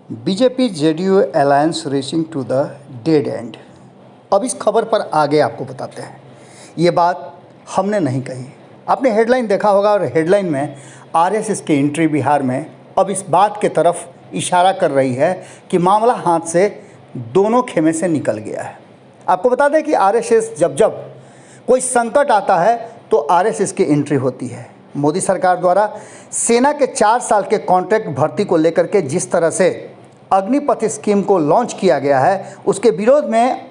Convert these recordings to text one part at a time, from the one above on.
BJP JDU alliance racing to the dead end. अब इस खबर पर आगे आपको बताते हैं। ये बात हमने नहीं कही, आपने हेडलाइन देखा होगा और हेडलाइन में आरएसएस की एंट्री बिहार में अब इस बात के तरफ इशारा कर रही है कि मामला हाथ से दोनों खेमे से निकल गया है। आपको बता दें कि आरएसएस जब जब कोई संकट आता है तो आरएसएस की एंट्री होती है। मोदी सरकार द्वारा सेना के 4 साल के कॉन्ट्रैक्ट भर्ती को लेकर के जिस तरह से अग्निपथ स्कीम को लॉन्च किया गया है, उसके विरोध में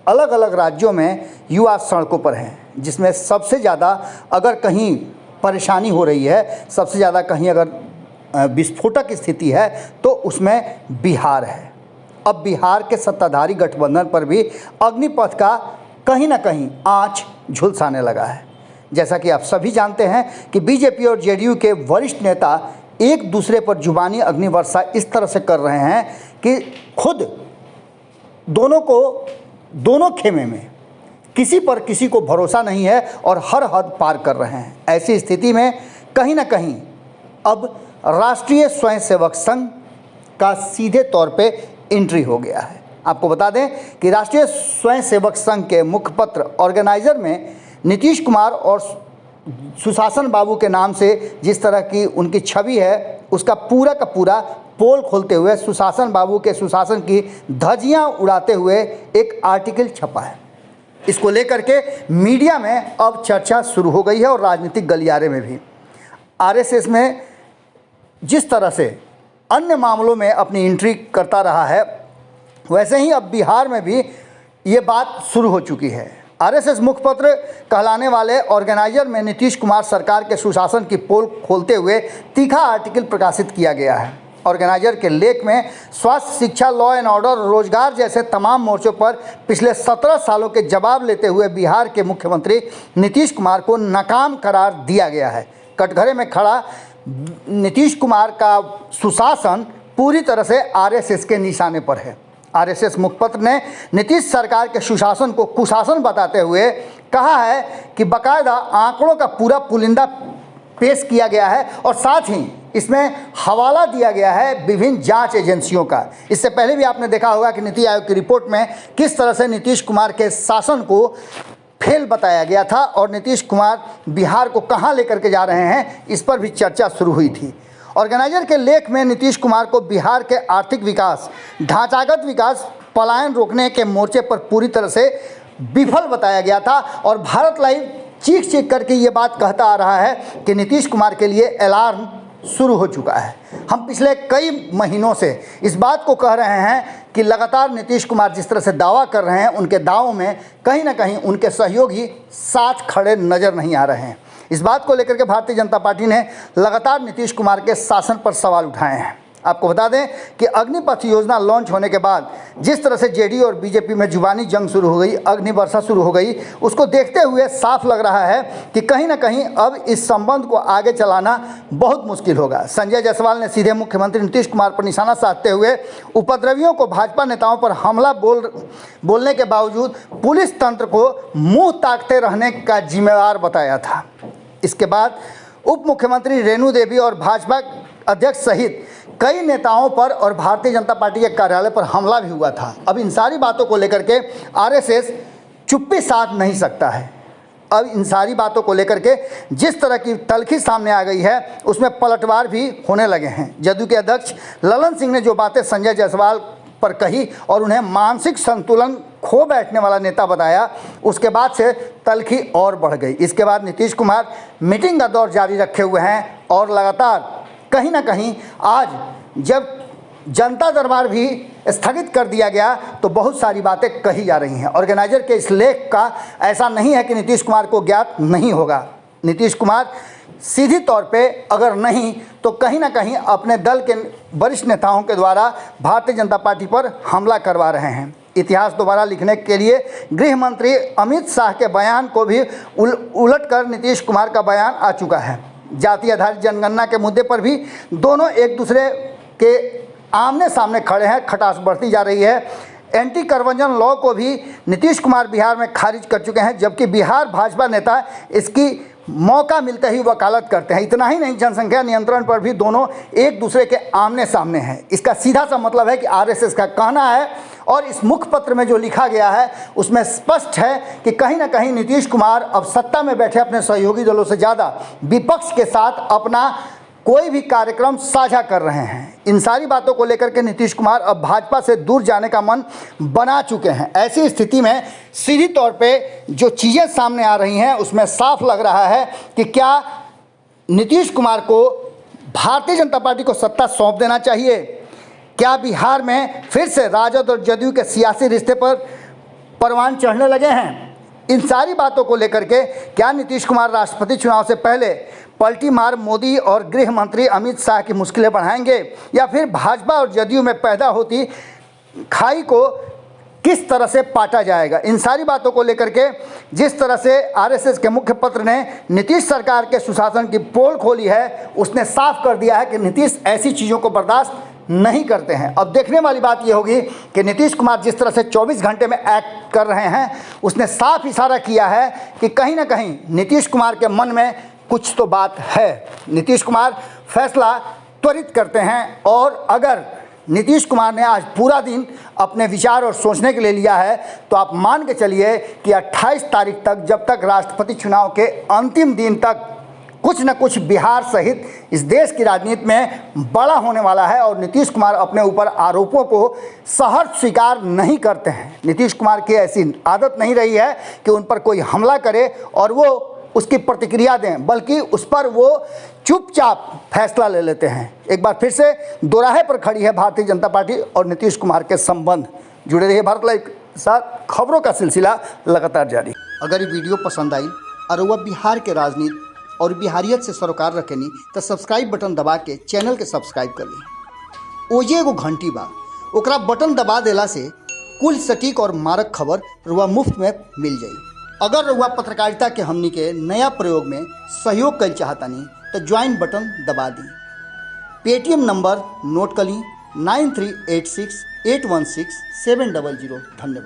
अलग अलग राज्यों में युवा सड़कों पर हैं, जिसमें सबसे ज़्यादा अगर कहीं परेशानी हो रही है, सबसे ज़्यादा कहीं अगर विस्फोटक स्थिति है तो उसमें बिहार है। अब बिहार के सत्ताधारी गठबंधन पर भी अग्निपथ का कहीं ना कहीं आँच झुलसाने लगा है। जैसा कि आप सभी जानते हैं कि बीजेपी और जेडीयू के वरिष्ठ नेता एक दूसरे पर जुबानी अग्निवर्षा इस तरह से कर रहे हैं कि खुद दोनों खेमे में किसी पर किसी को भरोसा नहीं है और हर हद पार कर रहे हैं। ऐसी स्थिति में कहीं ना कहीं अब राष्ट्रीय स्वयंसेवक संघ का सीधे तौर पे एंट्री हो गया है। आपको बता दें कि राष्ट्रीय स्वयंसेवक संघ के मुखपत्र ऑर्गेनाइजर में नीतीश कुमार और सुशासन बाबू के नाम से जिस तरह की उनकी छवि है, उसका पूरा का पूरा पोल खोलते हुए सुशासन बाबू के सुशासन की धज्जियां उड़ाते हुए एक आर्टिकल छपा है। इसको लेकर के मीडिया में अब चर्चा शुरू हो गई है और राजनीतिक गलियारे में भी। आरएसएस में जिस तरह से अन्य मामलों में अपनी एंट्री करता रहा है, वैसे ही अब बिहार में भी ये बात शुरू हो चुकी है। आरएसएस मुखपत्र कहलाने वाले ऑर्गेनाइजर में नीतीश कुमार सरकार के सुशासन की पोल खोलते हुए तीखा आर्टिकल प्रकाशित किया गया है। ऑर्गेनाइजर के लेख में स्वास्थ्य, शिक्षा, लॉ एंड ऑर्डर, रोजगार जैसे तमाम मोर्चों पर पिछले 17 सालों के जवाब लेते हुए बिहार के मुख्यमंत्री नीतीश कुमार को नाकाम करार दिया गया है। कटघरे में खड़ा नीतीश कुमार का सुशासन पूरी तरह से आरएसएस के निशाने पर है। आरएसएस मुखपत्र ने नीतीश सरकार के सुशासन को कुशासन बताते हुए कहा है कि बाकायदा आंकड़ों का पूरा पुलिंदा पेश किया गया है और साथ ही इसमें हवाला दिया गया है विभिन्न जांच एजेंसियों का। इससे पहले भी आपने देखा होगा कि नीति आयोग की रिपोर्ट में किस तरह से नीतीश कुमार के शासन को फेल बताया गया था और नीतीश कुमार बिहार को कहां लेकर के जा रहे हैं, इस पर भी चर्चा शुरू हुई थी। ऑर्गेनाइजर के लेख में नीतीश कुमार को बिहार के आर्थिक विकास, ढांचागत विकास, पलायन रोकने के मोर्चे पर पूरी तरह से विफल बताया गया था और भारत लाइव चीख चीख करके ये बात कहता आ रहा है कि नीतीश कुमार के लिए अलार्म शुरू हो चुका है। हम पिछले कई महीनों से इस बात को कह रहे हैं कि लगातार नीतीश कुमार जिस तरह से दावा कर रहे हैं, उनके दावों में कहीं ना कहीं उनके सहयोगी साथ खड़े नज़र नहीं आ रहे हैं। इस बात को लेकर के भारतीय जनता पार्टी ने लगातार नीतीश कुमार के शासन पर सवाल उठाए हैं। आपको बता दें कि अग्निपथ योजना लॉन्च होने के बाद जिस तरह से जेडीयू और बीजेपी में जुबानी जंग शुरू हो गई, अग्निवर्षा शुरू हो गई, उसको देखते हुए साफ लग रहा है कि कहीं ना कहीं अब इस संबंध को आगे चलाना बहुत मुश्किल होगा। संजय जायसवाल ने सीधे मुख्यमंत्री नीतीश कुमार पर निशाना साधते हुए उपद्रवियों को भाजपा नेताओं पर हमला बोलने के बावजूद पुलिस तंत्र को मुँह ताकते रहने का जिम्मेवार बताया था। इसके बाद उप मुख्यमंत्री रेणु देवी और भाजपा अध्यक्ष सहित कई नेताओं पर और भारतीय जनता पार्टी के कार्यालय पर हमला भी हुआ था। अब इन सारी बातों को लेकर के आरएसएस चुप्पी साध नहीं सकता है। अब इन सारी बातों को लेकर के जिस तरह की तलखी सामने आ गई है, उसमें पलटवार भी होने लगे हैं। जदयू के अध्यक्ष ललन सिंह ने जो बातें संजय जायसवाल पर कही और उन्हें मानसिक संतुलन खो बैठने वाला नेता बताया, उसके बाद से तलखी और बढ़ गई। इसके बाद नीतीश कुमार मीटिंग का दौर जारी रखे हुए हैं और लगातार कहीं ना कहीं आज जब जनता दरबार भी स्थगित कर दिया गया तो बहुत सारी बातें कही जा रही हैं। ऑर्गेनाइजर के इस लेख का ऐसा नहीं है कि नीतीश कुमार को ज्ञात नहीं होगा। नीतीश कुमार सीधी तौर पे अगर नहीं तो कहीं ना कहीं अपने दल के वरिष्ठ नेताओं के द्वारा भारतीय जनता पार्टी पर हमला करवा रहे हैं। इतिहास दोबारा लिखने के लिए गृह मंत्री अमित शाह के बयान को भी उलट कर नीतीश कुमार का बयान आ चुका है। जाति आधारित जनगणना के मुद्दे पर भी दोनों एक दूसरे के आमने सामने खड़े हैं। खटास बढ़ती जा रही है। एंटी कन्वर्जन लॉ को भी नीतीश कुमार बिहार में खारिज कर चुके हैं, जबकि बिहार भाजपा नेता इसकी मौका मिलते ही वकालत करते हैं। इतना ही नहीं, जनसंख्या नियंत्रण पर भी दोनों एक दूसरे के आमने सामने हैं। इसका सीधा सा मतलब है कि आरएसएस का कहना है, और इस मुखपत्र में जो लिखा गया है उसमें स्पष्ट है कि कहीं ना कहीं नीतीश कुमार अब सत्ता में बैठे अपने सहयोगी दलों से ज़्यादा विपक्ष के साथ अपना कोई भी कार्यक्रम साझा कर रहे हैं। इन सारी बातों को लेकर के नीतीश कुमार अब भाजपा से दूर जाने का मन बना चुके हैं। ऐसी स्थिति में सीधी तौर पे जो चीज़ें सामने आ रही हैं उसमें साफ लग रहा है कि क्या नीतीश कुमार को भारतीय जनता पार्टी को सत्ता सौंप देना चाहिए। क्या बिहार में फिर से राजद और जदयू के सियासी रिश्ते पर परवान चढ़ने लगे हैं। इन सारी बातों को लेकर के क्या नीतीश कुमार राष्ट्रपति चुनाव से पहले पलटी मार मोदी और गृह मंत्री अमित शाह की मुश्किलें बढ़ाएंगे, या फिर भाजपा और जदयू में पैदा होती खाई को किस तरह से पाटा जाएगा। इन सारी बातों को लेकर के जिस तरह से आरएसएस के मुख्य पत्र ने नीतीश सरकार के सुशासन की पोल खोली है, उसने साफ कर दिया है कि नीतीश ऐसी चीज़ों को बर्दाश्त नहीं करते हैं। अब देखने वाली बात यह होगी कि नीतीश कुमार जिस तरह से 24 घंटे में एक्ट कर रहे हैं, उसने साफ इशारा किया है कि कहीं ना कहीं नीतीश कुमार के मन में कुछ तो बात है। नीतीश कुमार फैसला त्वरित करते हैं, और अगर नीतीश कुमार ने आज पूरा दिन अपने विचार और सोचने के लिए लिया है तो आप मान के चलिए कि 28 तारीख तक, जब तक राष्ट्रपति चुनाव के अंतिम दिन तक कुछ न कुछ बिहार सहित इस देश की राजनीति में बड़ा होने वाला है। और नीतीश कुमार अपने ऊपर आरोपों को सहर्ष स्वीकार नहीं करते हैं। नीतीश कुमार की ऐसी आदत नहीं रही है कि उन पर कोई हमला करे और वो उसकी प्रतिक्रिया दें, बल्कि उस पर वो चुपचाप फैसला ले लेते हैं। एक बार फिर से दोराहे पर खड़ी है भारतीय जनता पार्टी और नीतीश कुमार के संबंध। जुड़े रहिए भारत लाइव के साथ, खबरों का सिलसिला लगातार जारी। अगर ये वीडियो पसंद आई और वह बिहार के राजनीति और बिहारियत से सरोकार रखेनी तो सब्सक्राइब बटन दबा के चैनल के सब्सक्राइब कर ली। ओजे एगो घंटी बा, ओकरा बटन दबा देला से कुल सटीक और मारक खबर रुआ मुफ्त में मिल जाई। अगर रुआ पत्रकारिता के हमनी के नया प्रयोग में सहयोग कर चाहतानी तो ज्वाइन बटन दबा दी। पेटीएम नंबर नोट कर ली 9386816700। धन्यवाद।